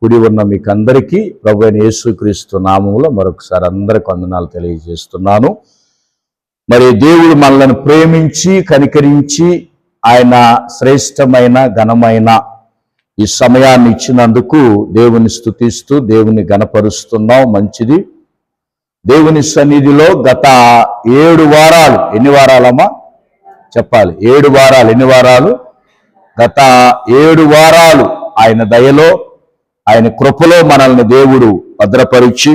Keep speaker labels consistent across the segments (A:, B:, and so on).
A: కూడి ఉన్న మీకు అందరికీ ప్రభు అయిన యేసుక్రీస్తు నామములో మరొకసారి అందరికి వందనాలు తెలియజేస్తున్నాను. మరి దేవుడు మనల్ని ప్రేమించి కనికరించి ఆయన శ్రేష్టమైన ఘనమైన ఈ సమయాన్ని ఇచ్చినందుకు దేవుని స్తుతిస్తూ దేవుని ఘనపరుస్తున్నాం. మంచిది. దేవుని సన్నిధిలో గత 7 వారాలు, ఎన్ని వారాలమ్మా చెప్పాలి? 7 వారాలు. ఎన్ని వారాలు? గత 7 వారాలు ఆయన దయలో ఆయన కృపలో మనల్ని దేవుడు భద్రపరిచి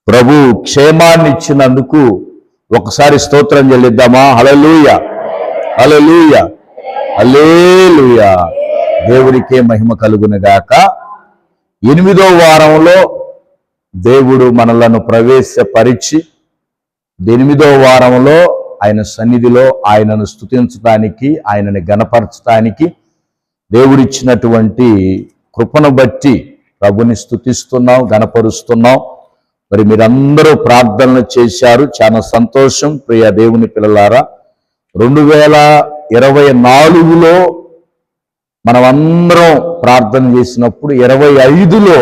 A: ప్రభు క్షేమాన్ని ఇచ్చినందుకు ఒకసారి స్తోత్రం చెల్లిద్దామా? హల్లెలూయా, హల్లెలూయా, హల్లెలూయా. దేవుడికే మహిమ కలుగును గాక. 8వ వారంలో దేవుడు మనలను ప్రవేశపరిచి 8వ వారంలో ఆయన సన్నిధిలో ఆయనను స్తుతించడానికి, ఆయనని గణపరచడానికి దేవుడిచ్చినటువంటి కృపను బట్టి ప్రభుని స్తుతిస్తున్నాం, గణపరుస్తున్నాం. మరి మీరందరూ ప్రార్థనలు చేశారు, చాలా సంతోషం. ప్రియ దేవుని పిల్లలారా, 2024లో మనమందరం ప్రార్థన చేసినప్పుడు 25లో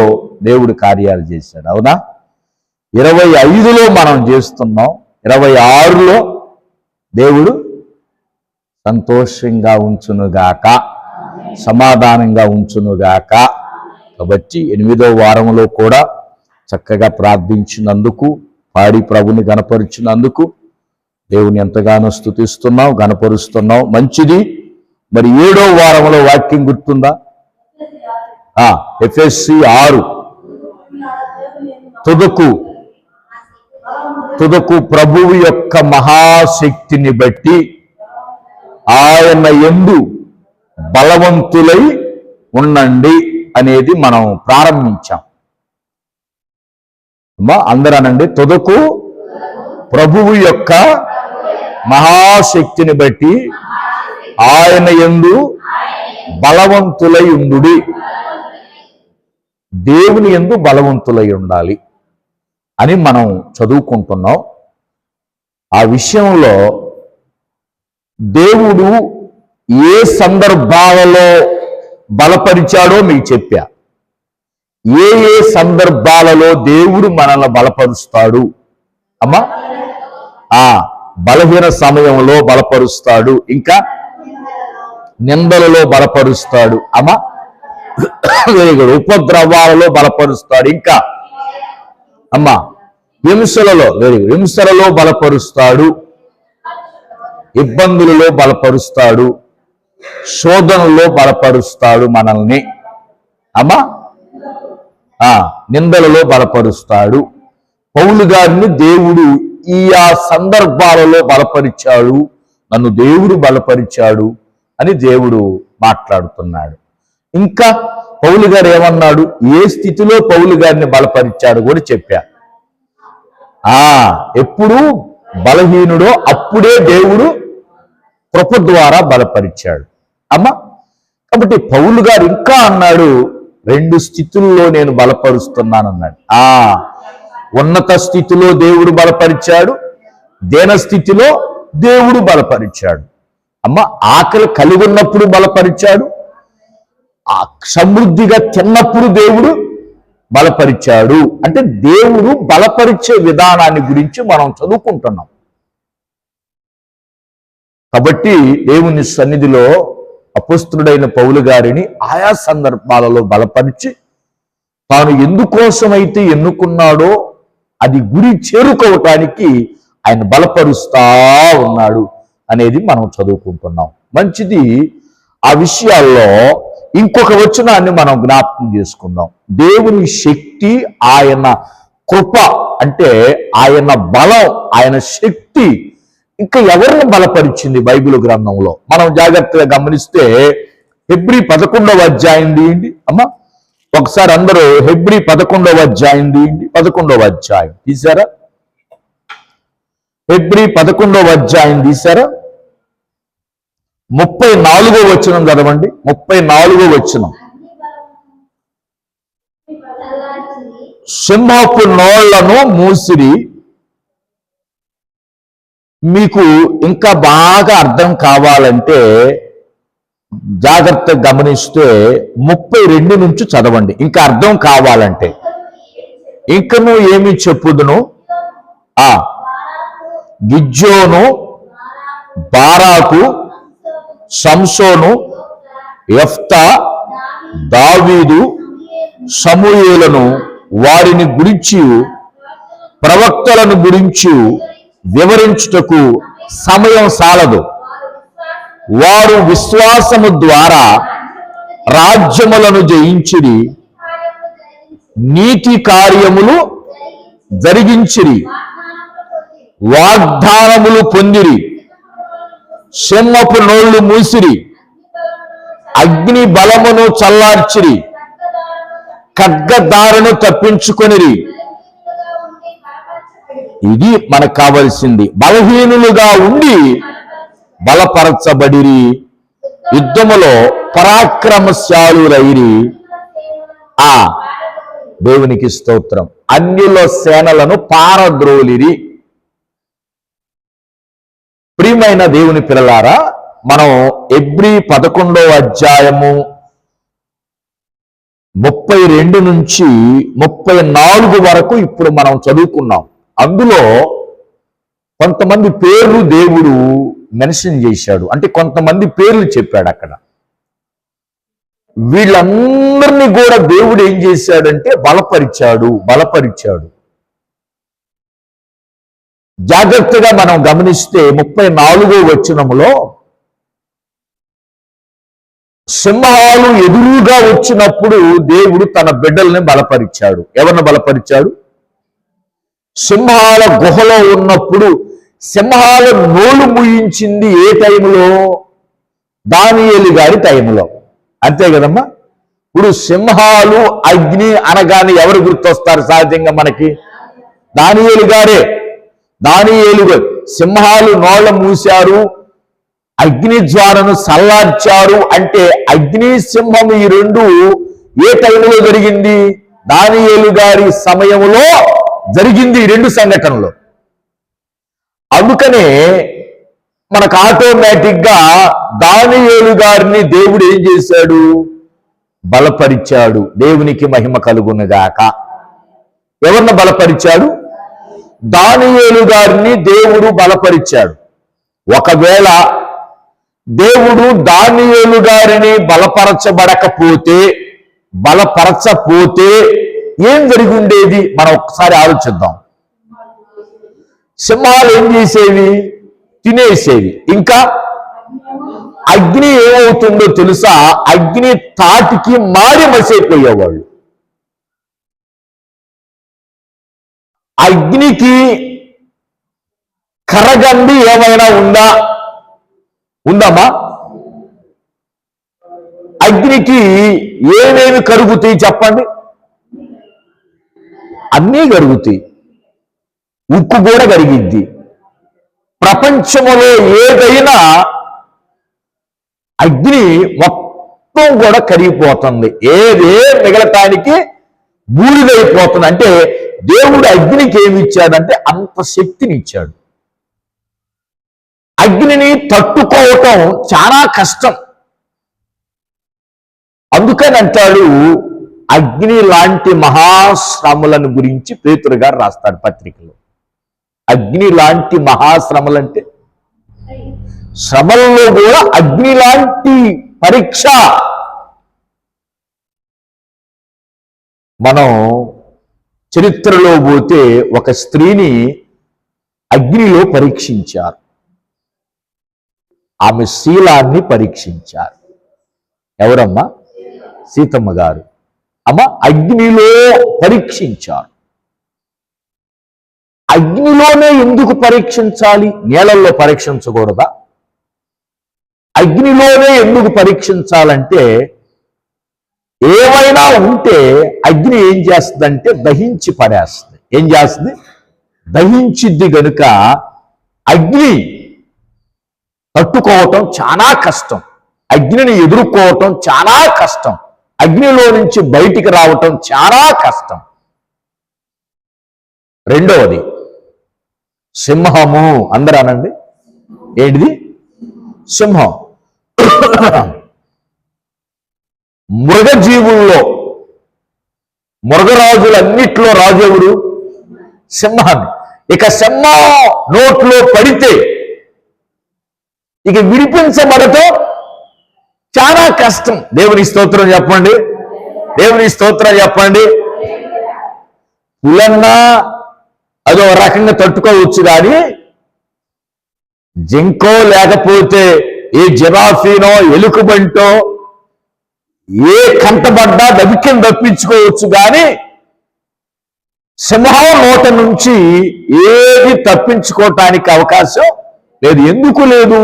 A: దేవుడు కార్యాలు చేశాడు. అవునా? 25లో మనం చేస్తున్నాం. 26లో దేవుడు సంతోషంగా ఉంచునుగాక, సమాధానంగా ఉంచునుగాక. కాబట్టి 8వ వారంలో కూడా చక్కగా ప్రార్థించినందుకు, పాడి ప్రభుని గణపరిచినందుకు దేవుని ఎంతగానో స్తుతిస్తున్నాం, గణపరుస్తున్నాం. మంచిది. మరి 7వ వారంలో వాక్యం గుర్తుందా? ఎఫెసీ 6 తుదకు ప్రభువు యొక్క మహాశక్తిని బట్టి ఆయన యందు బలవంతులై ఉండండి అనేది మనం ప్రారంభించాం. అందరూ అనండి, తుదకు ప్రభువు యొక్క మహాశక్తిని బట్టి ఆయన యందు బలవంతులై ఉండుడి. దేవుని యందు బలవంతులై ఉండాలి అని మనం చదువుకుంటున్నాం. ఆ విషయంలో దేవుడు ఏ సందర్భాలలో బలపరిచాడో మీకు చెప్పా. ఏ ఏ సందర్భాలలో దేవుడు మనల్ని బలపరుస్తాడు అమ్మా? బలహీన సమయంలో బలపరుస్తాడు, ఇంకా నిందలలో బలపరుస్తాడు అమ్మా, ఉపద్రవాలలో బలపరుస్తాడు, ఇంకా అమ్మా హింసలలో బలపరుస్తాడు, ఇబ్బందులలో బలపరుస్తాడు, శోధనలో బలపరుస్తాడు మనల్ని అమ్మా, నిందలలో బలపరుస్తాడు. పౌలు గారిని దేవుడు ఆ సందర్భాలలో బలపరిచాడు, నన్ను దేవుడు బలపరిచాడు అని దేవుడు మాట్లాడుతున్నాడు. ఇంకా పౌలు గారు ఏమన్నాడు, ఏ స్థితిలో పౌలు గారిని బలపరిచాడు కూడా చెప్పా. ఎప్పుడు బలహీనుడో అప్పుడే దేవుడు కృప ద్వారా బలపరిచాడు అమ్మా. కాబట్టి పౌలు గారు ఇంకా అన్నాడు, 2 స్థితుల్లో నేను బలపరుస్తున్నానన్నాడు. ఉన్నత స్థితిలో దేవుడు బలపరిచాడు, దీన స్థితిలో దేవుడు బలపరిచాడు అమ్మ. ఆకలి కలిగి ఉన్నప్పుడు బలపరిచాడు, సమృద్ధిగా తిన్నప్పుడు దేవుడు బలపరిచాడు. అంటే దేవుడు బలపరిచే విధానాన్ని గురించి మనం చదువుకుంటున్నాం. కాబట్టి దేవుని సన్నిధిలో అపొస్తలుడైన పౌలు గారిని ఆయా సందర్భాలలో బలపరిచి తాను ఎందుకోసమైతే ఎన్నుకున్నాడో అది గురి చేరుకోవటానికి ఆయన బలపరుస్తా ఉన్నాడు అనేది మనం చదువుకుంటున్నాం. మంచిది. ఆ విషయాల్లో ఇంకొక వచనాన్ని మనం జ్ఞాపకం చేసుకుందాం. దేవుని శక్తి, ఆయన కృప, అంటే ఆయన బలం, ఆయన శక్తి ఇంకా ఎవరిని బలపరిచింది బైబిల్ గ్రంథంలో మనం జాగ్రత్తగా గమనిస్తే హెబ్రీ 11వ అధ్యాయం తీయండి అమ్మా. ఒకసారి అందరూ హెబ్రీ 11వ అధ్యాయం తీయండి. 11వ అధ్యాయం తీశారా? హెబ్రీ 11వ అధ్యాయం తీశారా? 34వ వచనం చదవండి. 34వ వచనం. సింహపు నోళ్లను మూసిరి. మీకు ఇంకా బాగా అర్థం కావాలంటే జాగ్రత్తగా గమనిస్తే 32 నుంచి చదవండి ఇంకా అర్థం కావాలంటే. ఇంకను ఏమి చెప్పుదును, గిద్యోను, బారాకు, సంసోను, యెఫ్తా, దావీదు, సమూయేలును వారిని గురించి ప్రవక్తలను గురించి వివరించుటకు సమయం సాలదు. వారు విశ్వాసము ద్వారా రాజ్యములను జయించిరి, నీతి కార్యములు జరిగించిరి, వాగ్దానములు పొందిరి, సింహపు నోళ్లు మూసిరి, అగ్ని బలమును చల్లార్చిరి, ఖడ్గదారును తప్పించుకొనిరి. ఇది మనకు కావలసింది. బలహీనులుగా ఉండి బలపరచబడిరి, యుద్ధములో పరాక్రమశాలురైరి. దేవునికి స్తోత్రం. అన్యుల సేనలను పారద్రోలిరి. ప్రియమైన దేవుని పిల్లలారా, మనం హెబ్రీ 11వ అధ్యాయము 32 నుంచి 34 వరకు ఇప్పుడు మనం చదువుకున్నాం. అందులో కొంతమంది పేర్లు దేవుడు మెన్షన్ చేశాడు, అంటే కొంతమంది పేర్లు చెప్పాడు అక్కడ. వీళ్ళందరినీ కూడా దేవుడు ఏం చేశాడంటే బలపరిచాడు. జాగ్రత్తగా మనం గమనిస్తే 34వ వచనములో సింహాలు ఎదురుగా వచ్చినప్పుడు దేవుడు తన బిడ్డల్ని బలపరిచాడు. ఎవరిని బలపరిచాడు? సింహాల గుహలో ఉన్నప్పుడు సింహాల నోలు ముయించింది ఏ టైంలో? దానియేలు గారి టైంలో. అంతే కదమ్మా. ఇప్పుడు సింహాలు అగ్ని అనగానే ఎవరు గుర్తొస్తారు సహజంగా మనకి? దానియేలు గారే. దానియేలు గారు సింహాలు నోళ్ళ మూశారు, అగ్ని జ్వాలను సల్లార్చారు. అంటే అగ్ని సింహం ఈ రెండు ఏ టైంలో జరిగింది? దానియేలు గారి సమయంలో జరిగింది ఈ రెండు సంఘటనలు. అందుకనే మనకు ఆటోమేటిక్ గా దానియేలు గారిని దేవుడు ఏం చేశాడు? బలపరిచాడు. దేవునికి మహిమ కలుగునుగాక. ఎవరిని బలపరిచాడు? దానియేలు గారిని దేవుడు బలపరిచాడు. ఒకవేళ దేవుడు దానియేలు గారిని బలపరచపోతే ఏం జరిగి ఉండేది? మనం ఒక్కసారి ఆలోచిద్దాం. సింహాలు ఏం చేసేవి? తినేసేవి. ఇంకా అగ్ని ఏమవుతుందో తెలుసా? అగ్ని తాటికి మాడి మసైపోయేవాళ్ళు. అగ్నికి కరగండి ఏమైనా ఉందమ్మా? అగ్నికి ఏమేమి కరుగుతాయి చెప్పండి? అన్నీ కరుగుతాయి. ఉక్కు కూడా కరిగిద్ది. ప్రపంచంలో ఏదైనా అగ్ని మొత్తం కూడా కరిగిపోతుంది. ఏదే మిగలటానికి బూడిదైపోతుంది. అంటే దేవుడు అగ్నికి ఏమి ఇచ్చాడంటే అంత శక్తిని ఇచ్చాడు. అగ్నిని తట్టుకోవటం చాలా కష్టం. అందుకని అంటాడు, అగ్ని లాంటి మహాశ్రమలను గురించి పేతురు గారు రాస్తాడు పత్రికలో. అగ్ని లాంటి మహాశ్రమలంటే శ్రమల్లో కూడా అగ్ని లాంటి పరీక్ష. మనం చరిత్రలో పోతే ఒక స్త్రీని అగ్నిలో పరీక్షించారు. ఆమె శీలాన్ని పరీక్షించారు. ఎవరమ్మా? సీతమ్మ గారు. అమ్మ అగ్నిలో పరీక్షించారు. అగ్నిలోనే ఎందుకు పరీక్షించాలి? నేలల్లో పరీక్షించకూడదా? అగ్నిలోనే ఎందుకు పరీక్షించాలంటే ఏమైనా ఉంటే అగ్ని ఏం చేస్తుందంటే దహించి పడేస్తుంది. ఏం చేస్తుంది? దహించిద్ది. గనుక అగ్ని తట్టుకోవటం చాలా కష్టం. అగ్నిని ఎదుర్కోవటం చాలా కష్టం. అగ్నిలో నుంచి బయటికి రావటం చాలా కష్టం. రెండవది సింహము. అందరూ అనండి, ఏంటిది? సింహం. మృగజీవుల్లో మృగరాజులన్నిట్లో రాజు ఎవరు? సింహాన్ని. ఇక సింహం నోట్లో పడితే ఇక విడిపించబడటం చాలా కష్టం. దేవుని స్తోత్రం చెప్పండి, దేవుని స్తోత్రం చెప్పండి. పులన్నా అదో రకంగా తట్టుకోవచ్చు, కానీ జింకో లేకపోతే ఏ జిరాఫీనో ఎలుకబంటో ఏ కంటబడ్డా దవిక్యం తప్పించుకోవచ్చు, కానీ సింహం నోట నుంచి ఏది తప్పించుకోవటానికి అవకాశం లేదు. ఎందుకు లేదు?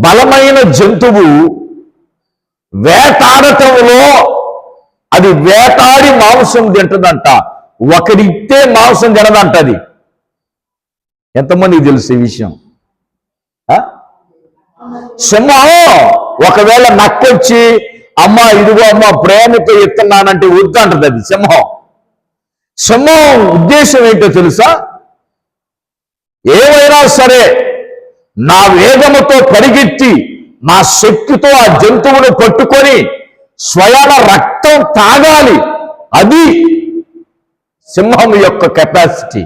A: బలమైన జంతువు వేటాడటంలో అది వేటాడి మాంసం తింటుందంట, ఒకడితే మాంసం తినదంట. అది ఎంతమందికి తెలుసు ఈ విషయం? సింహం ఒకవేళ నక్కొచ్చి అమ్మ ఇదిగో అమ్మ ప్రేమతో ఇస్తున్నానంటే వద్దంటది. అది సింహం ఉద్దేశం ఏంటో తెలుసా? ఏమైనా సరే నా వేగముతో పరిగెత్తి నా శక్తితో ఆ జంతువును పట్టుకొని స్వయాన రక్తం తాగాలి. అది సింహం యొక్క కెపాసిటీ.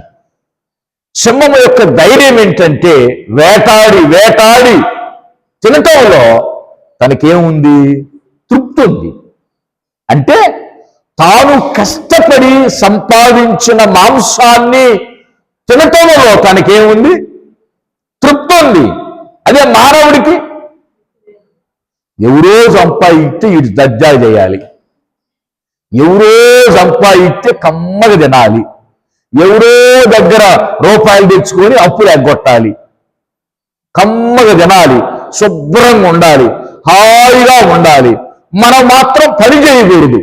A: సింహం యొక్క ధైర్యం ఏంటంటే వేటాడి వేటాడి తినటంలో తనకేముంది? తృప్తి ఉంది. అంటే తాను కష్టపడి సంపాదించిన మాంసాన్ని తినటంలో తనకేముంది? తృప్తి ఉంది. అదే మానవుడికి ఎవరో సంపాదిస్తే ఇటు దర్జాలు చేయాలి, ఎవరో సంపాదిస్తే కమ్మగా తినాలి, ఎవరో దగ్గర రూపాయలు తెచ్చుకొని అప్పులు ఎగ్గొట్టాలి, కమ్మగా తినాలి, శుభ్రంగా ఉండాలి, హాయిగా ఉండాలి, మనం మాత్రం పని చేయకూడదు.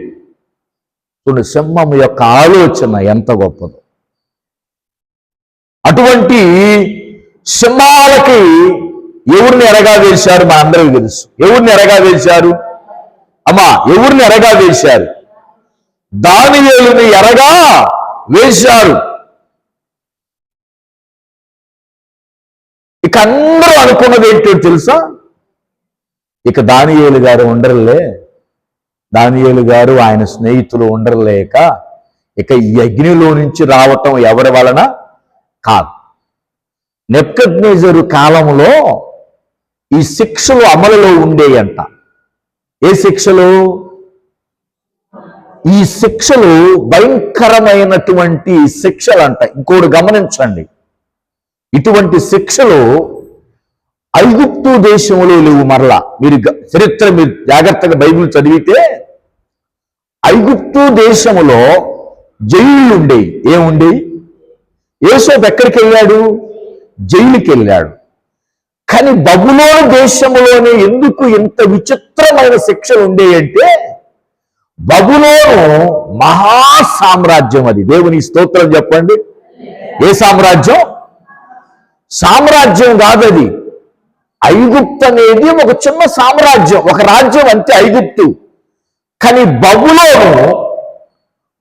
A: చూడండి సింహం యొక్క ఆలోచన ఎంత గొప్పదో. అటువంటి సింహాలకి ఎవరిని ఎరగా వేశారు? మా అందరికీ తెలుసు. ఎవరిని ఎరగా వేశారు? అమ్మా ఎవరిని ఎరగా వేశారు? దానియేలుని ఎరగా వేశారు. ఇక అందరూ అనుకున్నది ఏంటో తెలుసా? ఇక దానియేలు గారు ఉండరులే, దానియేలు గారు ఆయన స్నేహితులు ఉండరలేక ఇక ఈ అగ్నిలో నుంచి రావటం ఎవరి వలన కాదు. నెబుకద్నెజరు కాలంలో ఈ శిక్షలు అమలులో ఉండేయంట. ఏ శిక్షలు? ఈ శిక్షలు భయంకరమైనటువంటి శిక్షలు అంట. ఇంకోటి గమనించండి, ఇటువంటి శిక్షలు ఐగుప్తు దేశంలో లేవు. మరలా మీరు చరిత్ర మీరు జాగ్రత్తగా బైబిల్ చదివితే ఐగుప్తు దేశంలో జైళ్ళు ఉండేవి. ఏముండేవి? యోసేపు ఎక్కడికి వెళ్ళాడు? జైలుకి వెళ్ళాడు. కానీ బబులోను దేశంలోనే ఎందుకు ఇంత విచిత్రమైన శిక్షలు ఉండేయంటే బబులోను మహా సామ్రాజ్యం. అది దేవుని స్తోత్రం చెప్పండి. ఏ సామ్రాజ్యం? సామ్రాజ్యం కాదు అది. ఐగుప్తు అనేది ఒక చిన్న సామ్రాజ్యం, ఒక రాజ్యం అంతే ఐగుప్తు. కానీ బబులోను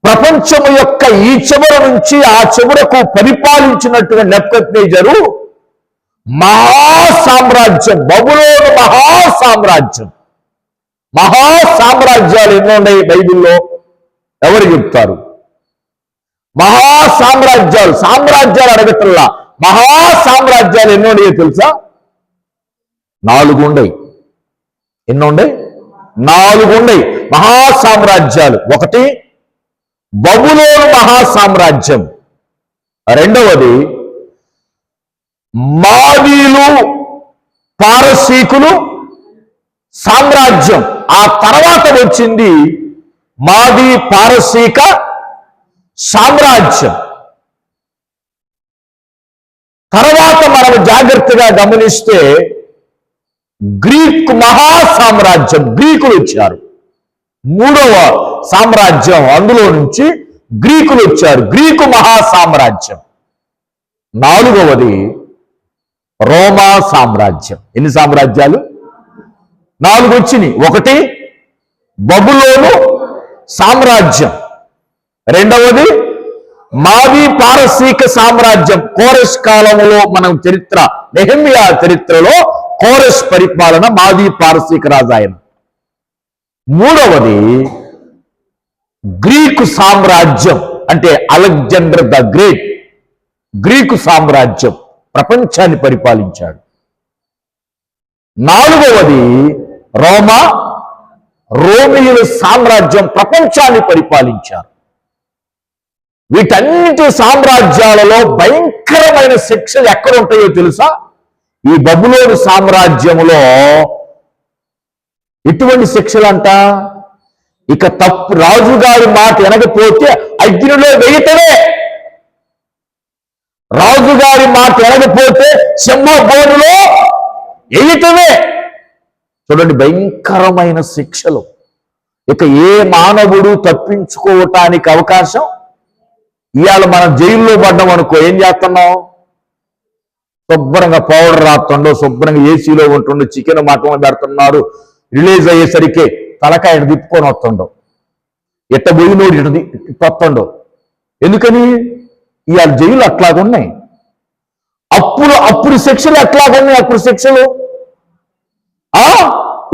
A: ప్రపంచం యొక్క ఈ చివర నుంచి ఆ చివరకు పరిపాలించినట్టుగా నెబుకద్నెజరు మహా సామ్రాజ్యం. బబులోను మహా సామ్రాజ్యం. మహా సామ్రాజ్యాలు ఎన్నో ఉన్నాయి బైబిల్లో? ఎవరు చెప్తారు? మహా సామ్రాజ్యాలు, సామ్రాజ్యాలు అడగటల్లా మహా సామ్రాజ్యాలు ఎన్నో ఉన్నాయో తెలుసా? 4 ఉన్నాయి. ఎన్నో ఉన్నాయి? 4 ఉన్నాయి మహా సామ్రాజ్యాలు. ఒకటి బబులోను మహా సామ్రాజ్యం, రెండవది మాదీలు పారసీకులు సామ్రాజ్యం. ఆ తర్వాత వచ్చింది మాదీ పారసీక సామ్రాజ్యం. తర్వాత మనం జాగ్రత్తగా గమనిస్తే గ్రీక్ మహా సామ్రాజ్యం, గ్రీకులు వచ్చారు. 3వ సామ్రాజ్యం, అందులో నుంచి గ్రీకులు వచ్చారు, గ్రీకు మహా సామ్రాజ్యం. 4వది రోమా సామ్రాజ్యం. ఎన్ని సామ్రాజ్యాలు? 4 వచ్చినాయి. ఒకటి బబులోను సామ్రాజ్యం, రెండవది మాదీ పారసీక సామ్రాజ్యం. కోరెష్ కాలంలో మనం చరిత్ర, నెహెమ్యా చరిత్రలో కోరెష్ పరిపాలన, మాదీ పారసీక రాజు ఆయన. మూడవది గ్రీకు సామ్రాజ్యం, అంటే అలెగ్జాండర్ ద గ్రేట్ గ్రీకు సామ్రాజ్యం ప్రపంచాన్ని పరిపాలించాడు. నాలుగవది రోమియుల సామ్రాజ్యం ప్రపంచాన్ని పరిపాలించారు. వీటన్నిటి సామ్రాజ్యాలలో భయంకరమైన శిక్షలు ఎక్కడ ఉంటాయో తెలుసా? ఈ బబులోను సామ్రాజ్యములో ఎటువంటి శిక్షలంట? ఇక తప్పు రాజుగారి మాట వినకపోతే అగ్నిలో వేయటమే, రాజుగారి మాట వినకపోతే సింహబోనులో వేయటమే. చూడండి, భయంకరమైన శిక్షలు. ఇక ఏ మానవుడు తప్పించుకోవటానికి అవకాశం? ఇవాళ మనం జైల్లో పడ్డాం అనుకో, ఏం చేస్తున్నాం? శుభ్రంగా పౌడర్ రాస్తుండో, శుభ్రంగా ఏసీలో ఉంటుండో, చికెన్ మటన్ పెడుతున్నారు. రిలీజ్ అయ్యేసరికి తలకాయను తిప్పుకొని వస్తుండో, ఎట్ట పోయినోడు ఇటు తొత్తుండో. ఎందుకని? ఇవాళ జైలు అట్లాగున్నాయి. అప్పుడు శిక్షలు ఎట్లాగున్నాయి? అప్పుడు శిక్షలు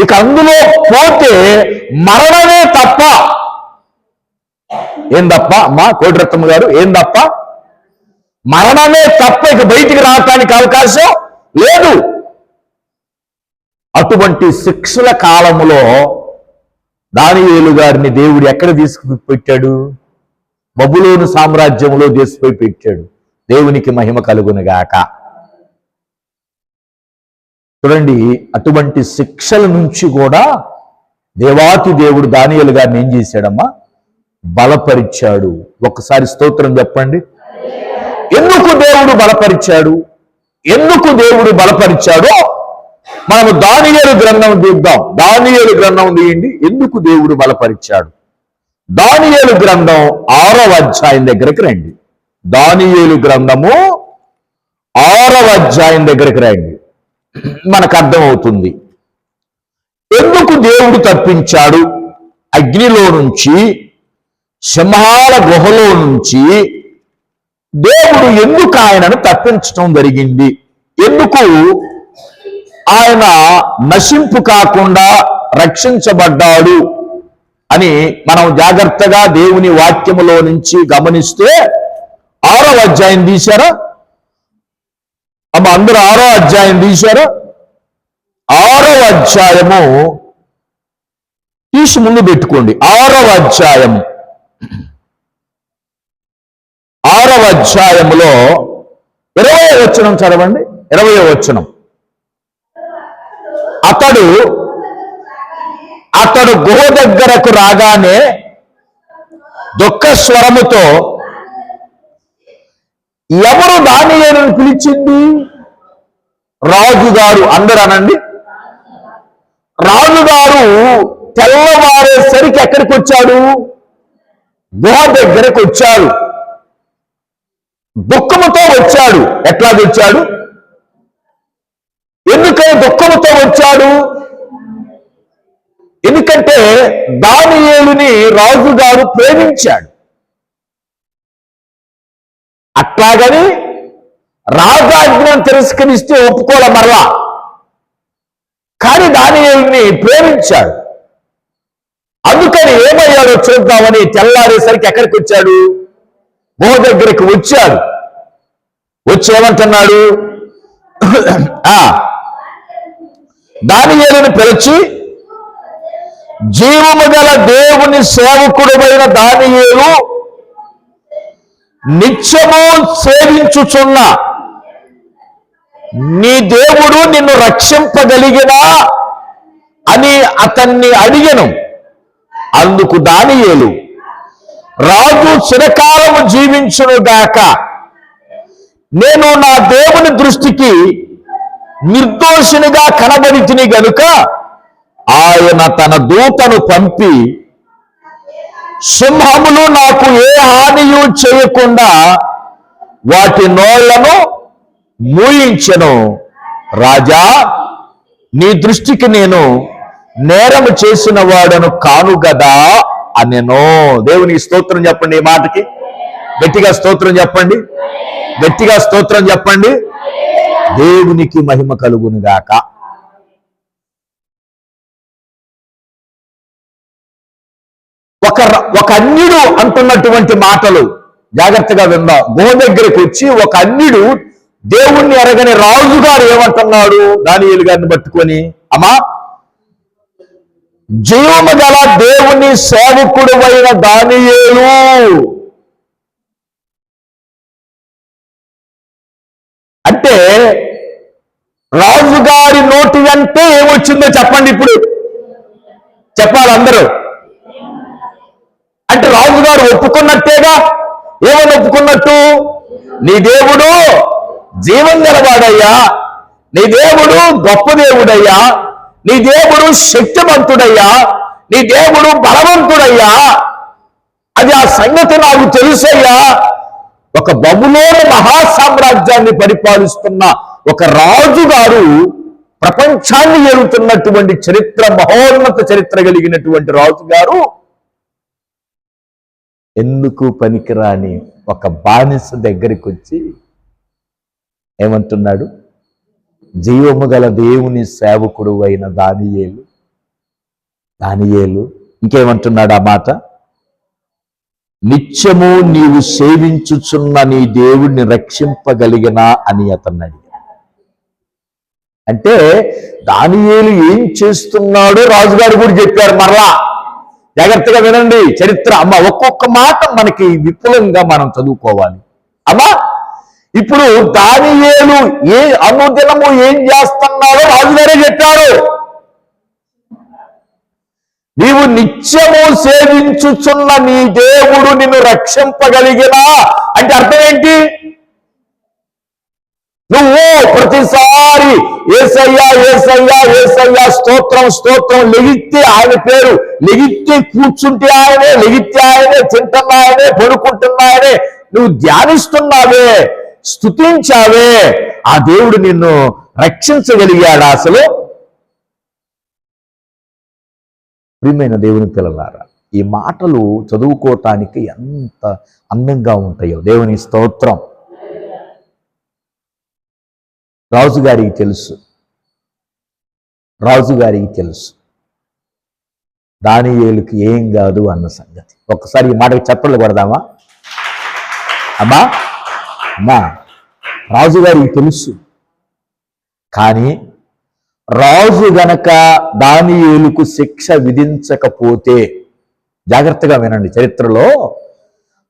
A: ఇక అందులో పోతే మరణమే తప్ప. ఏందప్ప అమ్మా కోటిరత్నమ్మ గారు, ఏందప్ప? మరణమే తప్ప ఇక బయటికి రావటానికి అవకాశం లేదు. అటువంటి శిక్షల కాలములో దానియేలు గారిని దేవుడు ఎక్కడ తీసుకుపెట్టాడు? బబులోను సామ్రాజ్యంలో తీసుకుపోయి పెట్టాడు. దేవునికి మహిమ కలుగునుగాక. చూడండి, అటువంటి శిక్షల నుంచి కూడా దేవాతి దేవుడు దానియేలు గారిని ఏం చేశాడమ్మా? బలపరిచాడు. ఒక్కసారి స్తోత్రం చెప్పండి. ఎందుకు దేవుడు బలపరిచాడు? ఎందుకు దేవుడు బలపరిచాడో మనము దానియేలు గ్రంథం చూద్దాం. దానియేలు గ్రంథం తీయండి. ఎందుకు దేవుడు బలపరిచాడు? దానియేలు గ్రంథం 6వ అధ్యాయం దగ్గరికి రండి. దానియేలు గ్రంథము 6వ అధ్యాయం దగ్గరికి రండి, మనకు అర్థమవుతుంది ఎందుకు దేవుడు తప్పించాడు. అగ్నిలో నుంచి, సింహాల గుహలో నుంచి దేవుడు ఎందుకు ఆయనను తప్పించడం జరిగింది? ఎందుకు ఆయన నశింపు కాకుండా రక్షించబడ్డాడు అని మనం జాగ్రత్తగా దేవుని వాక్యములో నుంచి గమనిస్తే 6వ అధ్యాయం తీశారా అమ్మ? అందరూ 6వ అధ్యాయం తీశారా? 6వ అధ్యాయము తీసి ముందు పెట్టుకోండి. 6వ అధ్యాయము 6వ అధ్యాయములో 20వ వచనం చదవండి. 20వ వచనం. అతడు గుహ దగ్గరకు రాగానే దుఃఖ స్వరముతో, ఎవరు దానియేలును పిలిచింది? రాజుగారు. అందరూ అనండి, రాజుగారు తెల్లవారేసరికి ఎక్కడికి వచ్చాడు? గుహ దగ్గరకు వచ్చాడు. దుఃఖముతో వచ్చాడు. ఎట్లాగొచ్చాడు? ఎందుకని దుఃఖముతో వచ్చాడు? ఎందుకంటే దానియేలుని రాజుగారు ప్రేమించాడు. అట్లాగని రాజాజ్ఞను తిరస్కరిస్తే ఒప్పుకోలే మరలా. కానీ దానియేలుని ప్రేమించాడు. అందుకని ఏమయ్యాడో చూద్దామని తెల్లారేసరికి ఎక్కడికి వచ్చాడు? గుహ దగ్గరికి వచ్చాడు. వచ్చి ఏమంటున్నాడు? దానియేలుని పిలిచి, జీవము గల దేవుని సేవకుడమైన దానియేలు, నిత్యము సేవించుచున్న నీ దేవుడు నిన్ను రక్షింపగలిగినా అని అతన్ని అడిగెను. అందుకు దానియేలు, రాజు చిరకాలము జీవించునుగాక, నేను నా దేవుని దృష్టికి నిర్దోషినిగా కనబడితిని గనుక ఆయన తన దూతను పంపి సింహములు నాకు ఏ హానియు చేయకుండా వాటి నోళ్లను మూయించెను. రాజా, నీ దృష్టికి నేను నేరము చేసిన వాడను కాను గదా అనెను. దేవునికి స్తోత్రం చెప్పండి. ఈ మాటకి గట్టిగా స్తోత్రం చెప్పండి. గట్టిగా స్తోత్రం చెప్పండి. దేవునికి మహిమ కలుగునుగాక. ఒక ఒక అన్యుడు అంటున్నటువంటి మాటలు జాగ్రత్తగా విందాం. గుహ దగ్గరికి వచ్చి ఒక అన్యుడు దేవుణ్ణి ఎరగని రాజుగారు ఏమంటున్నాడు దానియేలు గారిని పట్టుకొని, అమ్మా, జీవము గల దేవుని సేవకుడు అయిన దానియేలు, అంటే రాజుగారి నోటి అంటే ఏమొచ్చిందో చెప్పండి. ఇప్పుడు చెప్పాలి అందరూ. అంటే రాజుగారు ఒప్పుకున్నట్టేగా. ఏమని ఒప్పుకున్నట్టు? నీ దేవుడు జీవం గలవాడయ్యా, నీ దేవుడు గొప్ప దేవుడయ్యా, నీ దేవుడు శక్తివంతుడయ్యా, నీ దేవుడు బలవంతుడయ్యా, అది ఆ సంగతి నాకు తెలుసయ్యా. ఒక బబులోను మహాసామ్రాజ్యాన్ని పరిపాలిస్తున్న ఒక రాజుగారు, ప్రపంచాన్ని ఏలుతున్నటువంటి చరిత్ర, మహోన్నత చరిత్ర కలిగినటువంటి రాజుగారు ఎందుకు పనికిరాని ఒక బానిస దగ్గరికి వచ్చి ఏమంటున్నాడు? జీవము గల దేవుని సేవకుడు అయిన దానియేలు, దానియేలు ఇంకేమంటున్నాడు ఆ మాట? నిత్యము నీవు సేవించుచున్న నీ దేవుణ్ణి రక్షింపగలిగినా అని అతన్ని అడిగాడు. అంటే దానియేలు ఏం చేస్తున్నాడో రాజుగారు కూడా చెప్పారు. మరలా జాగ్రత్తగా వినండి చరిత్ర. అమ్మ, ఒక్కొక్క మాట మనకి విపులంగా మనం చదువుకోవాలి. అమ్మా, ఇప్పుడు దానియేలు అనుదినము ఏం చేస్తున్నాడో రాజుగారే చెప్పారు. నీవు నిత్యము సేవించుచున్న నీ దేవుడు నిన్ను రక్షింపగలిగినా అంటే అర్థం ఏంటి? నువ్వు ప్రతిసారి యేసయ్యా యేసయ్యా యేసయ్యా స్తోత్రం స్తోత్రం లెగిస్తే ఆయన పేరు, లెగిస్తే కూర్చుంటే ఆయనే, లెగిస్తే ఆయనే, తింటున్న ఆయనే, పడుకుంటున్న ఆయనే, నువ్వు ధ్యానిస్తున్నావే, స్తుతించావే, ఆ దేవుడు నిన్ను రక్షించగలిగాడా అసలు? ప్రియమైన దేవుని పిల్లలారా, ఈ మాటలు చదువుకోవటానికి ఎంత అందంగా ఉంటాయో. దేవుని స్తోత్రం. రాజుగారికి తెలుసు, రాజుగారికి తెలుసు దానియేలుకి ఏం కాదు అన్న సంగతి. ఒక్కసారి ఈ మాటకి చప్పట్లు కొడదామా? అమ్మా, అమ్మా, రాజుగారికి తెలుసు. కానీ రాజు గనక దానియేలుకు శిక్ష విధించకపోతే, జాగ్రత్తగా వినండి చరిత్రలో,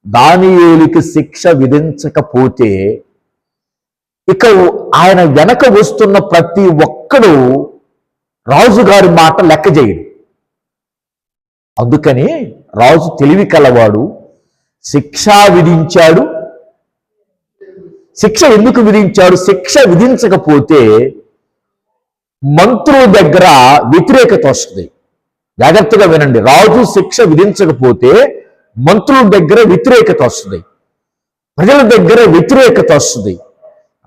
A: దానియేలుకి శిక్ష విధించకపోతే ఇక ఆయన వెనక వస్తున్న ప్రతి ఒక్కడు రాజుగారి మాట లెక్క చేయడు. అందుకని రాజు తెలివి కలవాడు, శిక్ష విధించాడు. శిక్ష ఎందుకు విధించాడు? శిక్ష విధించకపోతే మంత్రుల దగ్గర వ్యతిరేకత వస్తుంది. జాగ్రత్తగా వినండి. రాజు శిక్ష విధించకపోతే మంత్రుల దగ్గర వ్యతిరేకత వస్తుంది, ప్రజల దగ్గర వ్యతిరేకత వస్తుంది.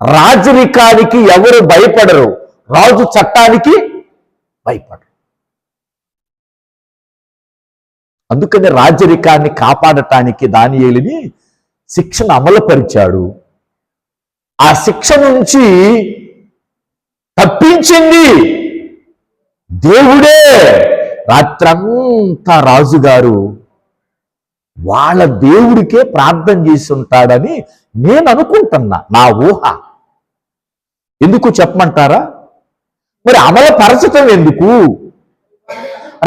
A: రాజరికానికి ఎవరు భయపడరు, రాజు చట్టానికి భయపడరు. అందుకని రాజరికాన్ని కాపాడటానికి దానియేలుని శిక్షను అమలుపరిచాడు. ఆ శిక్ష నుంచి తప్పించింది దేవుడే. రాత్రంతా రాజుగారు వాళ్ళ దేవుడికే ప్రార్థన చేసి ఉంటాడని నేను అనుకుంటున్నా, నా ఊహ. ఎందుకు చెప్పమంటారా? మరి అమలుపరచటం ఎందుకు?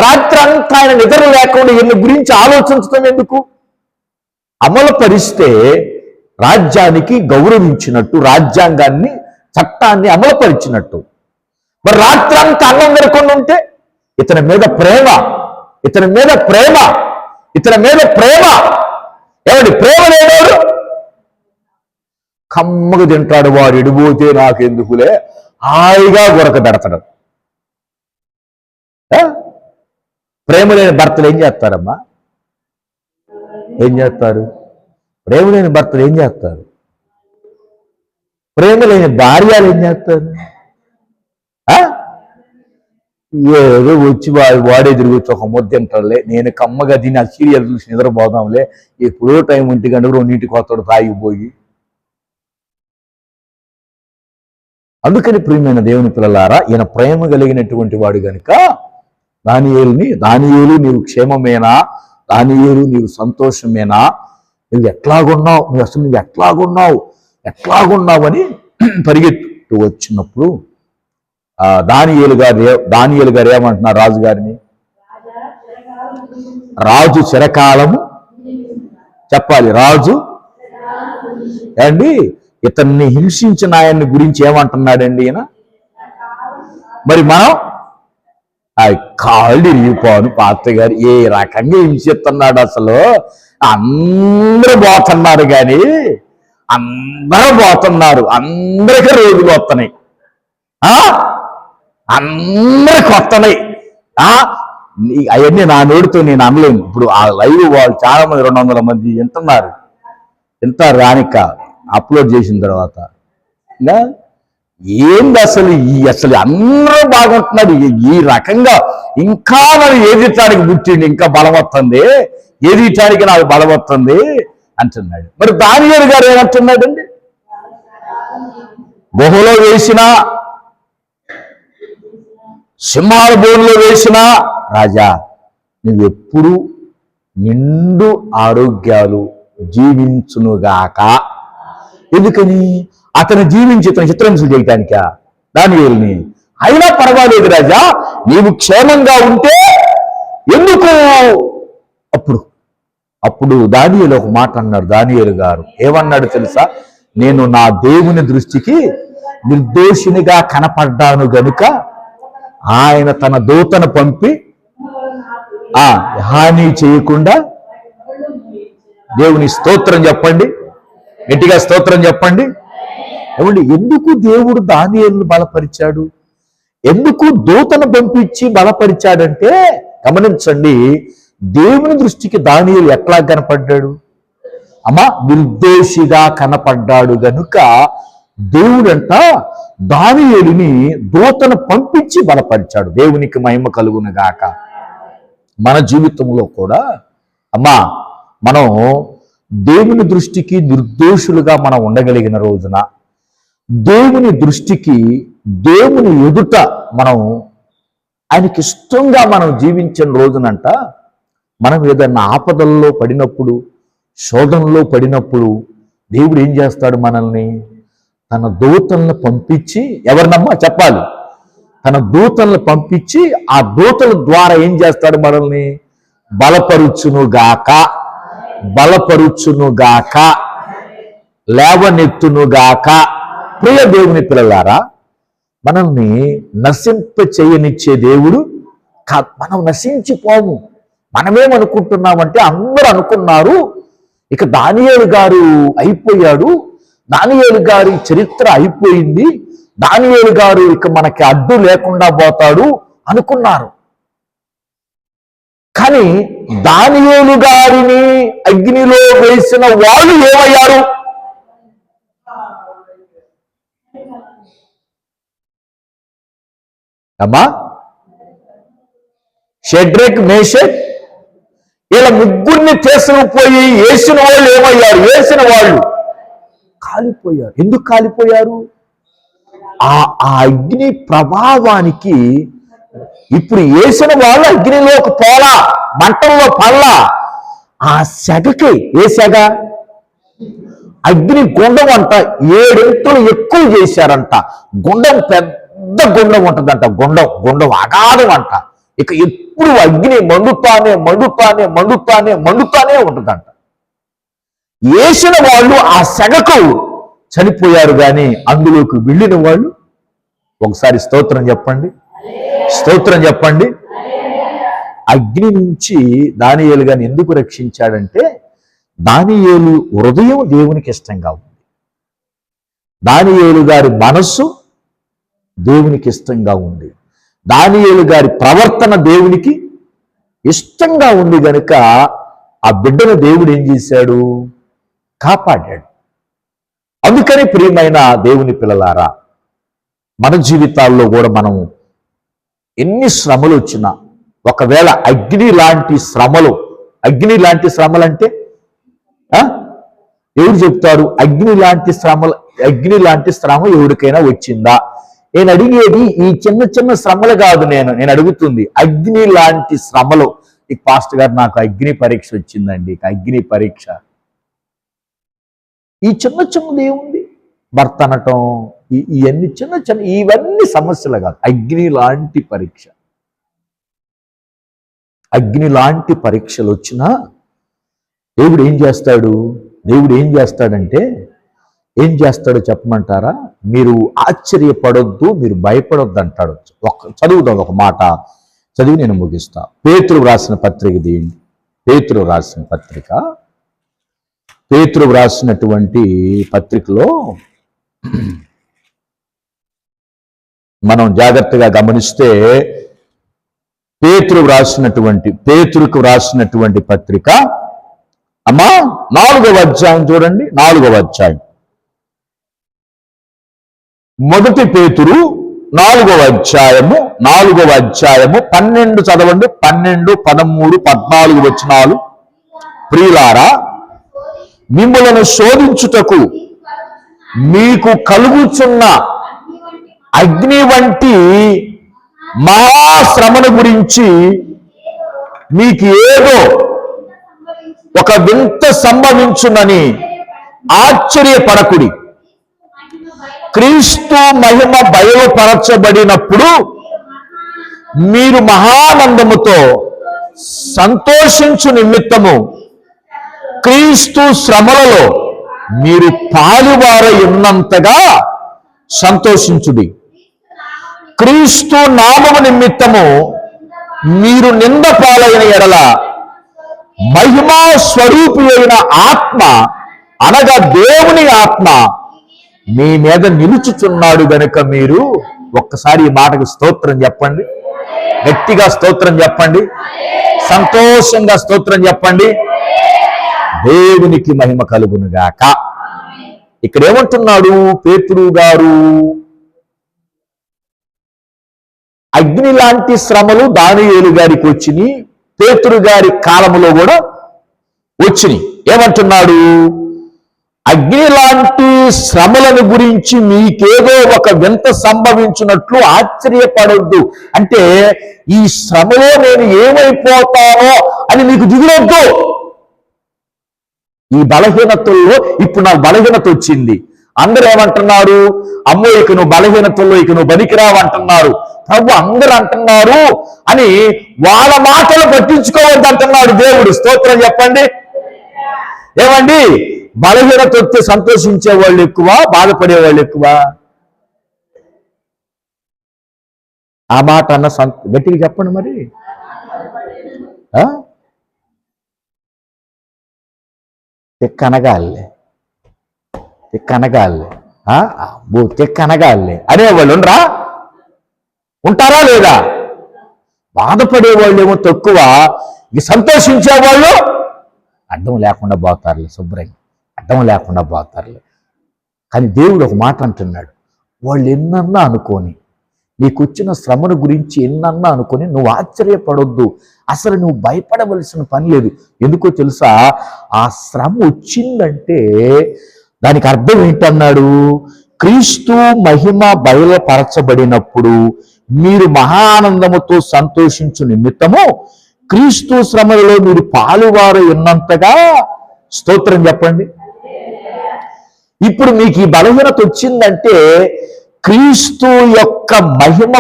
A: రాత్రంతా ఆయన నిద్ర లేకుండా ఈయన గురించి ఆలోచించటం ఎందుకు? అమలుపరిస్తే రాజ్యానికి గౌరవించినట్టు, రాజ్యాంగాన్ని, చట్టాన్ని అమలుపరిచినట్టు. మరి రాత్రంతా అన్నం తినకుండా ఉంటే ఇతని మీద ప్రేమ, ఇతని మీద ప్రేమ, ఇతని మీద ప్రేమ. ఏమండి, ప్రేమ లేనివాడు కమ్మగా తింటాడు. వాడు ఎడిపోతే నాకెందుకులే, హాయిగా గురక పెడతాడు. ప్రేమ లేని భర్తలు ఏం చేస్తారమ్మా? ఏం చేస్తారు? ప్రేమ లేని భర్తలు ఏం చేస్తారు? ప్రేమ లేని భార్యలు ఏం చేస్తారు? ఏదో వచ్చి వాడే తిరిగి వచ్చి ఒక ముద్ద తింటారులే, నేను కమ్మగా తిని ఆ సీరియల్ చూసి నిద్రపోదాంలే, ఎప్పుడో టైం 1 గంట 2 కొత్తడు తాగిపోయి. అందుకని ప్రియమైన దేవుని పిల్లలారా, ఈయన ప్రేమ కలిగినటువంటి వాడు గనుక దానియేలు నీవు క్షేమమేనా, దానియేలు నీవు సంతోషమేనా, నువ్వు ఎట్లాగున్నావు అని పరిగెత్తు వచ్చినప్పుడు దానియేలు గారు ఏమంటున్నారు రాజుగారిని? రాజు చిరకాలము చెప్పాలి. రాజు అండి ఇతన్ని హింసించిన ఆయన్ని గురించి ఏమంటున్నాడండి ఈయన? మరి మనం కాళ్ళు ఇరిగిపోను పాత్ర గారు ఏ రకంగా హింసిస్తున్నాడు అసలు. అందరూ పోతున్నారు కానీ అందరికీ రోజులు వస్తున్నాయి, అందరికి వస్తున్నాయి. అవన్నీ నా నోటితో నేను అనలేను. ఇప్పుడు ఆ లైవ్ వాళ్ళు చాలా మంది 200 మంది వింటున్నారు. ఎంత రానిక అప్లోడ్ చేసిన తర్వాత ఏంది అసలు అందరూ బాగుంటున్నారు. ఈ రకంగా ఇంకా నన్ను ఎదిరించడానికి పుట్టింది, ఇంకా బలం వస్తుంది, ఎదిరించడానికి నాకు బలం వస్తుంది అంటున్నాడు. మరి దానియేలు గారు ఏమంటున్నాడండి? గుహలో వేసిన, సింహాల బోన్లో వేసిన రాజా నువ్వెప్పుడు నిండు ఆరోగ్యాలు జీవించునుగాక. ఎందుకని? అతను జీవించి ఇతను చిత్రహింసలు చేయటానికా దానియేలుని? అయినా పర్వాలేదు రాజా, నీవు క్షేమంగా ఉంటే ఎందుకు? అప్పుడు దానియేలు ఒక మాట అన్నాడు. దానియేలు గారు ఏమన్నాడు తెలుసా? నేను నా దేవుని దృష్టికి నిర్దోషినిగా కనపడ్డాను గనుక ఆయన తన దూతను పంపి హాని చేయకుండా, దేవుని స్తోత్రం చెప్పండి, గట్టిగా స్తోత్రం చెప్పండి. ఏమండి, ఎందుకు దేవుడు దానియేలును బలపరిచాడు? ఎందుకు దూతను పంపించి బలపరిచాడంటే గమనించండి, దేవుని దృష్టికి దానియేలు ఎట్లా కనపడ్డాడు? నిర్దోషిగా కనపడ్డాడు గనుక దేవుడంట దానియేలుని దూతను పంపించి బలపరిచాడు. దేవునికి మహిమ కలుగును గాక. మన జీవితంలో కూడా మనం దేవుని దృష్టికి నిర్దోషులుగా మనం ఉండగలిగిన రోజున, దేవుని దృష్టికి దేవుని ఎదుట మనం ఆయనకి ఇష్టంగా మనం జీవించిన రోజునంట, మనం ఏదన్నా ఆపదల్లో పడినప్పుడు, శోధనలో పడినప్పుడు దేవుడు ఏం చేస్తాడు? మనల్ని తన దూతలను పంపించి, ఎవరినమ్మా చెప్పాలి, తన దూతలను పంపించి ఆ దూతల ద్వారా ఏం చేస్తాడు? మనల్ని బలపరుచునుగాక, లేవనెత్తునుగాక. ప్రియ దేవుని పిల్లలారా, మనల్ని నశింప చేయనిచ్చే దేవుడు కాదు. మనం నశించిపోము. మనమేమనుకుంటున్నామంటే అందరూ అనుకున్నారు ఇక దానియేలు గారు అయిపోయాడు, దానియేలు గారి చరిత్ర అయిపోయింది, దానియేలు గారు ఇక మనకి అడ్డు లేకుండా పోతాడు అనుకున్నారు. కానీ దానియేలు గారిని అగ్నిలో వేసిన వాళ్ళు ఏమయ్యారు? షెడ్రక్, మేషక్ ఇలా ముగ్గురిని తీసుకుపోయి వేసిన వాళ్ళు ఏమయ్యారు? వేసిన వాళ్ళు కాలిపోయారు. ఎందుకు కాలిపోయారు? ఆ అగ్ని ప్రభావానికి ఇప్పుడు వేసిన వాళ్ళు అగ్నిలోకి పోలా, మంటల్లో పడలా. ఆ సెగకి, ఏ సెగ? అగ్ని గుండం అంట 7 ఇంతలు ఎక్కువ చేశారంట. గుండం పెద్ద గుండం ఉంటుందంట, గుండం అగాధం అంట. ఇక ఎప్పుడు అగ్ని మండుతానే ఉంటుందంట. వేసిన వాళ్ళు ఆ సెగకు చనిపోయారు, కానీ అందులోకి వెళ్ళిన వాళ్ళు, ఒకసారి స్తోత్రం చెప్పండి, స్తోత్రం చెప్పండి. అగ్ని నుంచి దానియేలు గారిని ఎందుకు రక్షించాడంటే, దానియేలు హృదయం దేవునికి ఇష్టంగా ఉంది, దానియేలు గారి మనస్సు దేవునికి ఇష్టంగా ఉంది, దానియేలు గారి ప్రవర్తన దేవునికి ఇష్టంగా ఉంది గనుక ఆ బిడ్డను దేవుడు ఏం చేశాడు? కాపాడాడు. అందుకని ప్రియమైన దేవుని పిల్లలారా, మన జీవితాల్లో కూడా మనం ఎన్ని శ్రమలు వచ్చినా, ఒకవేళ అగ్ని లాంటి శ్రమలు అంటే ఎవరు చెప్తారు? అగ్ని లాంటి శ్రమ ఎవరికైనా వచ్చిందా? నేను అడిగేది ఈ చిన్న శ్రమలు కాదు, నేను అడుగుతుంది అగ్ని లాంటి శ్రమలు, ఇక పాస్టర్ గారు నాకు అగ్ని పరీక్ష వచ్చిందండి, ఇక అగ్ని పరీక్ష. ఈ చిన్న చిన్నది ఏముంది, భర్త అనటం, ఇవన్నీ చిన్న చిన్న, ఇవన్నీ సమస్యలు కాదు. అగ్ని లాంటి పరీక్ష, అగ్ని లాంటి పరీక్షలు వచ్చినా దేవుడు ఏం చేస్తాడు? దేవుడు ఏం చేస్తాడంటే, ఏం చేస్తాడో చెప్పమంటారా? మీరు ఆశ్చర్యపడొద్దు, మీరు భయపడొద్దు అంటాడు. చదువుదాం, ఒక మాట చదివి నేను ముగిస్తా. పేతురు రాసిన పత్రిక తీయండి. పేతురు రాసిన పత్రిక, పేతురు రాసినటువంటి పత్రికలో మనం జాగ్రత్తగా గమనిస్తే, పేతురుకు రాసినటువంటి పత్రిక అమ్మా 4వ అధ్యాయం చూడండి. 4వ అధ్యాయం, మొదటి పేతురు 4వ అధ్యాయము 12 చదవండి. 12, 13, 14 వచనాలు. ప్రియులారా, మిమ్ములను శోధించుటకు మీకు కలుగుచున్న అగ్ని వంటి మహాశ్రమను గురించి మీకు ఏదో ఒక వింత సంభవించునని ఆశ్చర్యపడకుడి. క్రీస్తు మహిమ బయలుపరచబడినప్పుడు మీరు మహానందముతో సంతోషించు నిమిత్తము క్రీస్తు శ్రమలలో మీరు పాలువారై ఉన్నంతగా సంతోషించుడి. క్రీస్తు నామము నిమిత్తము మీరు నింద పాలైన ఎడల మహిమా స్వరూపి అయిన ఆత్మ, అనగా దేవుని ఆత్మ మీ మీద నిలుచుచున్నాడు గనుక మీరు, ఒక్కసారి ఈ మాటకు స్తోత్రం చెప్పండి, గట్టిగా స్తోత్రం చెప్పండి, సంతోషంగా స్తోత్రం చెప్పండి. దేవునికి మహిమ కలుగునుగాక. ఇక్కడ ఏమంటున్నాడు పేతురు గారు? అగ్ని లాంటి శ్రమలు దానియేలు గారికి వచ్చినాయి, పేతురు గారి కాలంలో కూడా వచ్చినాయి. ఏమంటున్నాడు? అగ్ని లాంటి శ్రమలను గురించి మీకేదో ఒక వింత సంభవించినట్లు ఆశ్చర్యపడొద్దు. అంటే ఈ శ్రమలో నేను ఏమైపోతానో అని మీకు దిగులొద్దు. ఈ బలహీనతల్లో ఇప్పుడు నాకు బలహీనత వచ్చింది, అందరూ ఏమంటున్నారు? అమ్మో, ఇక నువ్వు బలహీనతల్లో ఇక నువ్వు బలికిరావు అంటున్నారు. ప్రభు అందరూ అంటున్నారు అని వాళ్ళ మాటలు పట్టించుకోవద్దు అంటున్నాడు దేవుడు. స్తోత్రం చెప్పండి. ఏమండి, బలహీనత వస్తే సంతోషించే వాళ్ళు ఎక్కువ, బాధపడే వాళ్ళు ఎక్కువ? ఆ మాట అన్న గట్టిగా చెప్పండి మరి. తెక్కనగాలే అనేవాళ్ళు ఉండరా? ఉంటారా లేదా? బాధపడే వాళ్ళు ఏమో తక్కువ, ఇక సంతోషించేవాళ్ళు అడ్డం లేకుండా పోతారులే, శుభ్రంగా అడ్డం లేకుండా పోతారులే. కానీ దేవుడు ఒక మాట అంటున్నాడు, వాళ్ళు ఎన్నన్నా అనుకోని, నీకు వచ్చిన శ్రమను గురించి ఎన్నన్నా అనుకొని నువ్వు ఆశ్చర్యపడొద్దు, అసలు నువ్వు భయపడవలసిన పని లేదు. ఎందుకో తెలుసా? ఆ శ్రమ వచ్చిందంటే దానికి అర్థం ఏంటన్నాడు? క్రీస్తు మహిమ బయలుపరచబడినప్పుడు మీరు మహానందముతో సంతోషించు నిమిత్తము క్రీస్తు శ్రమలలో మీరు పాలువారు ఉన్నంతగా, స్తోత్రం చెప్పండి. ఇప్పుడు మీకు ఈ బలహీనత వచ్చిందంటే క్రీస్తు యొక్క మహిమ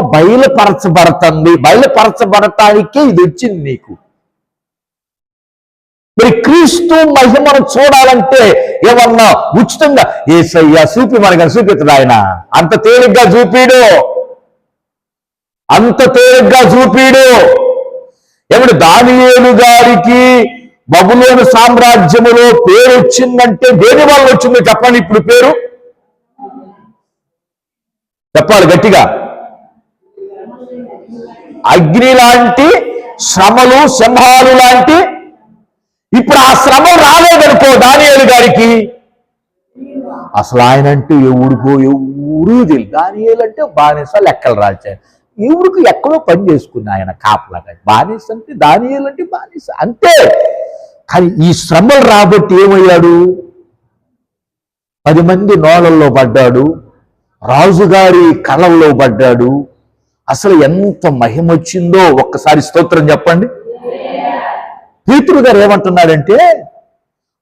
A: బయలుపరచబడటానికే ఇది వచ్చింది నీకు. మరి క్రీస్తు మహిమను చూడాలంటే ఏమన్నా ఉచితంగా యేసయ్య చూపి మనకు చూపిస్తాడు. ఆయన అంత తేలిగ్గా చూపిడు. ఏమిటి? దానియేలు గారికి బబులోను సామ్రాజ్యములో పేరు వచ్చిందంటే దేని వల్ల వచ్చిందో చెప్పండి. ఇప్పుడు పేరు చెప్పాలి గట్టిగా. అగ్ని లాంటి శ్రమలు, సింహాలు లాంటి. ఇప్పుడు ఆ శ్రమ రాలేదనుకో దానియేలు గారికి, అసలు ఆయన అంటే ఎవరు తెలియదు. దానియేలు అంటే బానిస, లెక్కలు రాశారు. ఎవరికి ఎక్కడో పని చేసుకుని ఆయన కాపలాగా. బానిస అంటే దానియేలు అంటే బానిస అంతే. కానీ ఈ శ్రమలు రాబట్టి ఏమయ్యాడు? 10 మంది నోళ్ళల్లో పడ్డాడు, రాజుగారి కళల్లో పడ్డాడు. అసలు ఎంత మహిమ వచ్చిందో ఒక్కసారి స్తోత్రం చెప్పండి. పేతురు గారు ఏమంటున్నాడంటే,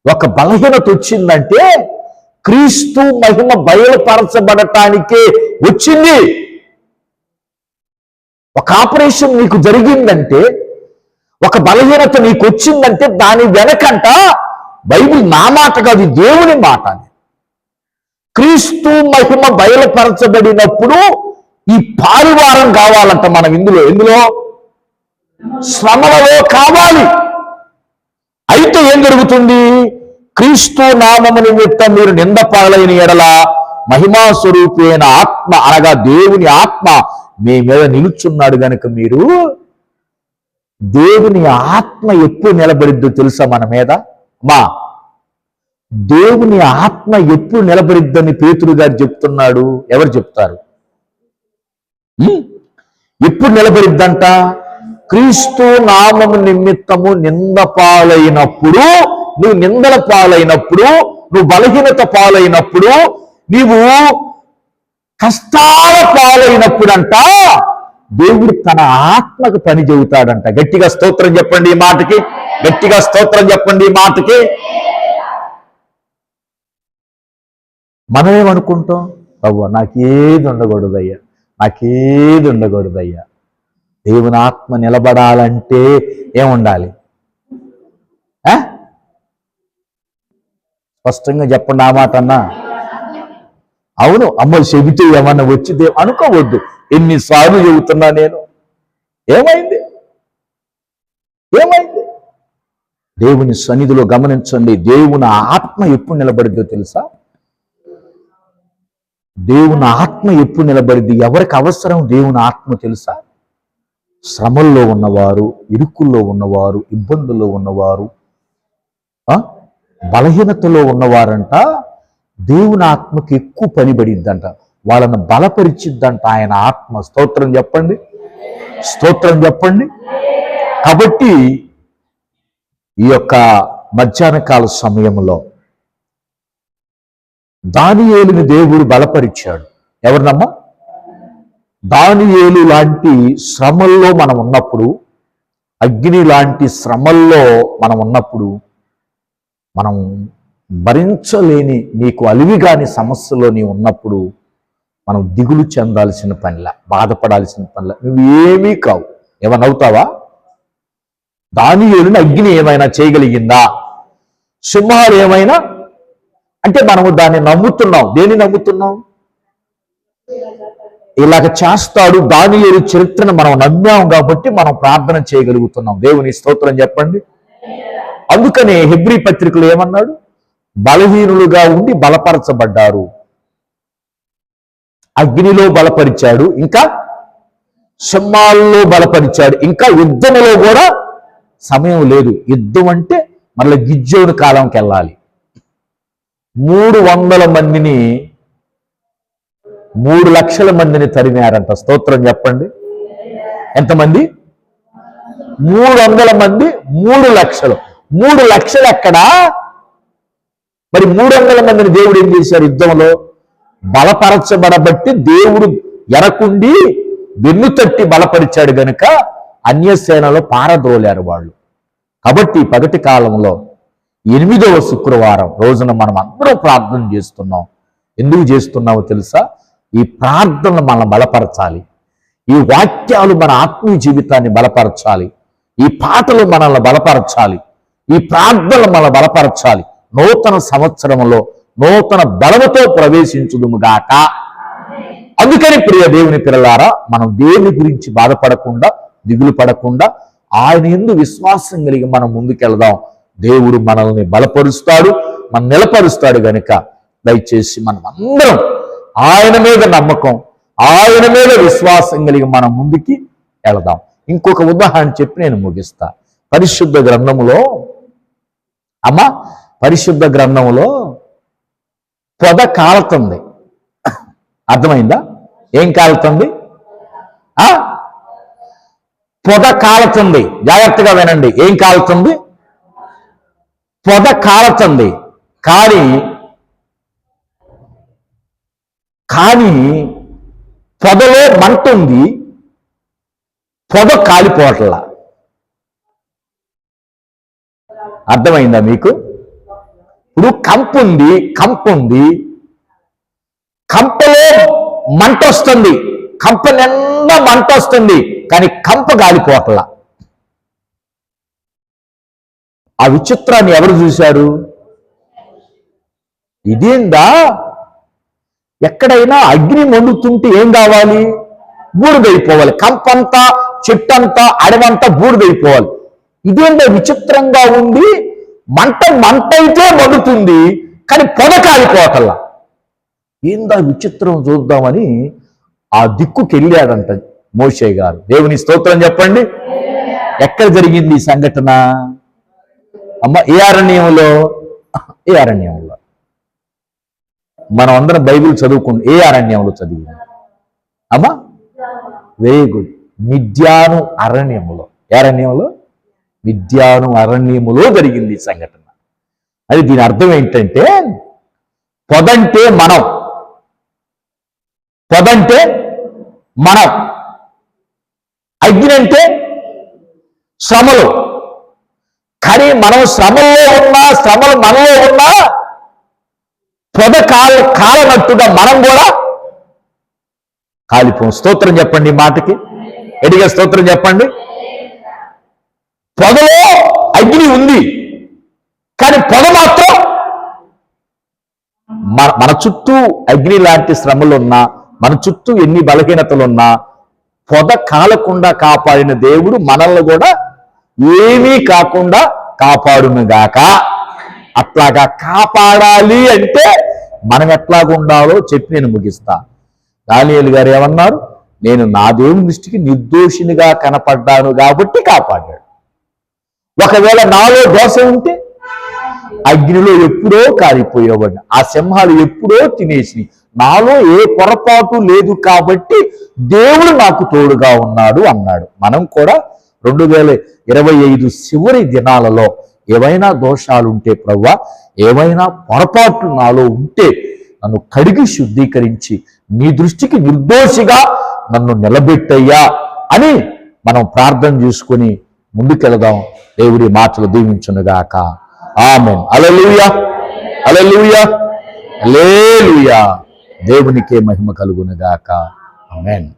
A: ఒక బలహీనత వచ్చిందంటే క్రీస్తు మహిమ బయలుపరచబడటానికే వచ్చింది. ఒక ఆపరేషన్ నీకు జరిగిందంటే, ఒక బలహీనత నీకు వచ్చిందంటే దాని వెనకంట బైబిల్ నా మాట కాదు, దేవుని మాట. క్రీస్తు మహిమ బయలుపరచబడినప్పుడు ఈ పారివారం కావాలంట మనం ఎందులో శ్రమలలో కావాలి. అయితే ఏం జరుగుతుంది? క్రీస్తు నామము నిమిత్తం మీరు నింద పాలైన ఎడల మహిమా స్వరూపైన ఆత్మ అనగా దేవుని ఆత్మ మీ మీద నిలుచున్నాడు గనుక మీరు, దేవుని ఆత్మ ఎప్పుడు నిలబడిద్దో తెలుసా మన మీద? దేవుని ఆత్మ ఎప్పుడు నిలబడిద్దని పేతురు గారు చెప్తున్నాడు. ఎవరు చెప్తారు? ఎప్పుడు నిలబడిద్దంట? క్రీస్తు నామము నిమిత్తము నింద పాలైనప్పుడు, నువ్వు నిందల పాలైనప్పుడు, నువ్వు బలహీనత పాలైనప్పుడు, నీవు కష్టాల పాలైనప్పుడంట దేవుడు తన ఆత్మకు పని చెబుతాడంట. గట్టిగా స్తోత్రం చెప్పండి ఈ మాటకి, గట్టిగా స్తోత్రం చెప్పండి ఈ మాటకి. మనమేమనుకుంటాం? అవ్వ నాకేది ఉండకూడదయ్యా, నాకేది ఉండకూడదయ్యా. దేవుని ఆత్మ నిలబడాలంటే ఏముండాలి? స్పష్టంగా చెప్పండి ఆ మాట అన్నా. అవును, అమ్మలు చెబితే ఏమన్నా వచ్చితే అనుకోవద్దు. ఎన్నిసార్లు చెబుతున్నా నేను. ఏమైంది? దేవుని సన్నిధిలో గమనించండి, దేవుని ఆత్మ ఎప్పుడు నిలబడిద్దో తెలుసా? దేవుని ఆత్మ ఎప్పుడు నిలబడిద్ది? ఎవరికి అవసరం దేవుని ఆత్మ తెలుసా? శ్రమల్లో ఉన్నవారు, ఇరుకుల్లో ఉన్నవారు, ఇబ్బందుల్లో ఉన్నవారు, బలహీనతలో ఉన్నవారంట దేవుని ఆత్మకి ఎక్కువ పనిపడిద్దంట. వాళ్ళను బలపరిచిద్దంట ఆయన ఆత్మ. స్తోత్రం చెప్పండి, స్తోత్రం చెప్పండి. కాబట్టి ఈ యొక్క మధ్యాహ్న కాల సమయంలో దానియేలుని దేవుడు బలపరిచాడు. ఎవరినమ్మా? దానియేలు లాంటి శ్రమల్లో మనం ఉన్నప్పుడు, అగ్ని లాంటి శ్రమల్లో మనం ఉన్నప్పుడు, మనం భరించలేని నీకు అలివిగాని సమస్యలో నీ ఉన్నప్పుడు మనం దిగులు చెందాల్సిన పనిలా, బాధపడాల్సిన పనిలా నువ్వేమీ కావు. ఏమన్నా అవుతావా? దానియేలుని అగ్ని ఏమైనా చేయగలిగిందా? సింహాలు ఏమైనా అంటే మనము దాన్ని నమ్ముతున్నాం. దేన్ని నమ్ముతున్నాం? ఇలాగ చేస్తాడు దానియేలు చరిత్రను మనం నమ్మాం కాబట్టి మనం ప్రార్థన చేయగలుగుతున్నాం. దేవుని స్తోత్రం చెప్పండి. అందుకనే హెబ్రీ పత్రికలు ఏమన్నాడు? బలహీనులుగా ఉండి బలపరచబడ్డారు. అగ్నిలో బలపరిచాడు, ఇంకా సింహాల్లో బలపరిచాడు, ఇంకా యుద్ధంలో కూడా సమయం లేదు. యుద్ధం అంటే మళ్ళీ గిజ్జోని కాలంకి వెళ్ళాలి. 300 మందిని 3 లక్షల మందిని తరిమారంట. స్తోత్రం చెప్పండి. ఎంతమంది? 300 మంది, 3 లక్షలు. 3 లక్షలు ఎక్కడా? మరి 300 మందిని దేవుడు ఏం చేశారు? యుద్ధంలో బలపరచబడబట్టి దేవుడు ఎరకుండి వెన్ను తట్టి బలపరిచాడు గనుక అన్యసేనలో పారద్రోలారు వాళ్ళు. కాబట్టి పగటి కాలంలో 8వ శుక్రవారం రోజున మనం అందరం ప్రార్థన చేస్తున్నాం. ఎందుకు చేస్తున్నామో తెలుసా? ఈ ప్రార్థనలు మనం బలపరచాలి. ఈ వాక్యాలు మన ఆత్మీయ జీవితాన్ని బలపరచాలి. ఈ పాటలు మనల్ని బలపరచాలి. ఈ ప్రార్థనలు మనం బలపరచాలి. నూతన సంవత్సరంలో నూతన బలముతో ప్రవేశించుదుముగాక. అందుకని ప్రియ దేవుని పిల్లలారా, మనం దేవుని గురించి బాధపడకుండా, దిగులు పడకుండా ఆయన యందు విశ్వాసం కలిగి మనం ముందుకెళ్దాం. దేవుడు మనల్ని బలపరుస్తాడు, మనం నిలపరుస్తాడు గనుక దయచేసి మనం అందరం ఆయన మీద నమ్మకం, ఆయన మీద విశ్వాసం కలిగి మనం ముందుకి వెళదాం. ఇంకొక ఉదాహరణ చెప్పి నేను ముగిస్తా. పరిశుద్ధ గ్రంథములో పరిశుద్ధ గ్రంథములో పొద కాలుతుంది. అర్థమైందా? ఏం కాలుతుంది? పొద కాలుతుంది. జాగ్రత్తగా వినండి. ఏం కాలుతుంది? పొద కాలుతుంది. కానీ పొదలో మంట ఉంది, పొద కాలిపోవట్లా. అర్థమైందా మీకు? ఇప్పుడు కంప ఉంది, కంపలో మంట వస్తుంది, కంప నిండా మంట వస్తుంది, కానీ కంప గాలిపోవట్లా. ఆ విచిత్రాన్ని ఎవరు చూశారు? ఇదేందా, ఎక్కడైనా అగ్ని మండుతుంటే ఏం కావాలి? బూడిదైపోవాలి. కంపంతా, చెట్టంతా, అడవంతా బూడిదైపోవాలి. ఇదేందో విచిత్రంగా ఉంది, మంట అయితే మండుతుంది, కానీ పొగ కాలిపోవటల్లా. ఏందా విచిత్రం చూద్దామని ఆ దిక్కుకి వెళ్ళాడంట మోషే గారు. దేవుని స్తోత్రం చెప్పండి. ఎక్కడ జరిగింది ఈ సంఘటన? అమ్మ, ఏ అరణ్యంలో? ఏ అరణ్యంలో? మనం అందరం బైబిల్ చదువుకుంటాం. ఏ అరణ్యంలో చదివింది అమ్మా? Very good. మిద్యాను అరణ్యములో. ఏ అరణ్యంలో? మిద్యాను అరణ్యములో జరిగింది ఈ సంఘటన. అది దీని అర్థం ఏంటంటే, పొదంటే మనం, అగ్ని అంటే శ్రమలు. కానీ మనం శ్రమల్లో ఉన్నా, శ్రమలు మనలో ఉన్నా, పొద కాలనట్టుగా మనం కూడా కాలిపోం. స్తోత్రం చెప్పండి ఈ మాటకి. ఎడిగా స్తోత్రం చెప్పండి. పొదలో అగ్ని ఉంది, కానీ పొద మాత్రం మన చుట్టూ అగ్ని లాంటి శ్రమలున్నా, మన చుట్టూ ఎన్ని బలహీనతలున్నా, పొద కాలకుండా కాపాడిన దేవుడు మనల్ని కూడా ఏమీ కాకుండా కాపాడునుగాక. అట్లాగా కాపాడాలి అంటే మనం ఎట్లాగుండాలో చెప్పి నేను ముగిస్తా. దానియేలు గారు ఏమన్నారు? నేను నా దేవుని దృష్టికి నిర్దోషినిగా కనపడ్డాను కాబట్టి కాపాడాడు. ఒకవేళ నాలో దోషం ఉంటే అగ్నిలో ఎప్పుడో కారిపోయేవాడిని, ఆ సింహాలు ఎప్పుడో తినేసి. నాలో ఏ పొరపాటు లేదు కాబట్టి దేవుడు నాకు తోడుగా ఉన్నాడు అన్నాడు. మనం కూడా 2025 చివరి దినాలలో ఏవైనా దోషాలుంటే ప్రభువా, ఏమైనా పొరపాట్లు నాలో ఉంటే నన్ను కడిగి శుద్ధీకరించి నీ దృష్టికి నిర్దోషిగా నన్ను నిలబెట్టయ్యా అని మనం ప్రార్థన చేసుకుని ముందుకెళదాం. దేవుడి మాటలు దీవించునుగాక. ఆమేన్. హల్లెలూయా, హల్లెలూయా, హల్లెలూయా. దేవునికే మహిమ కలుగునుగాక. ఆమేన్.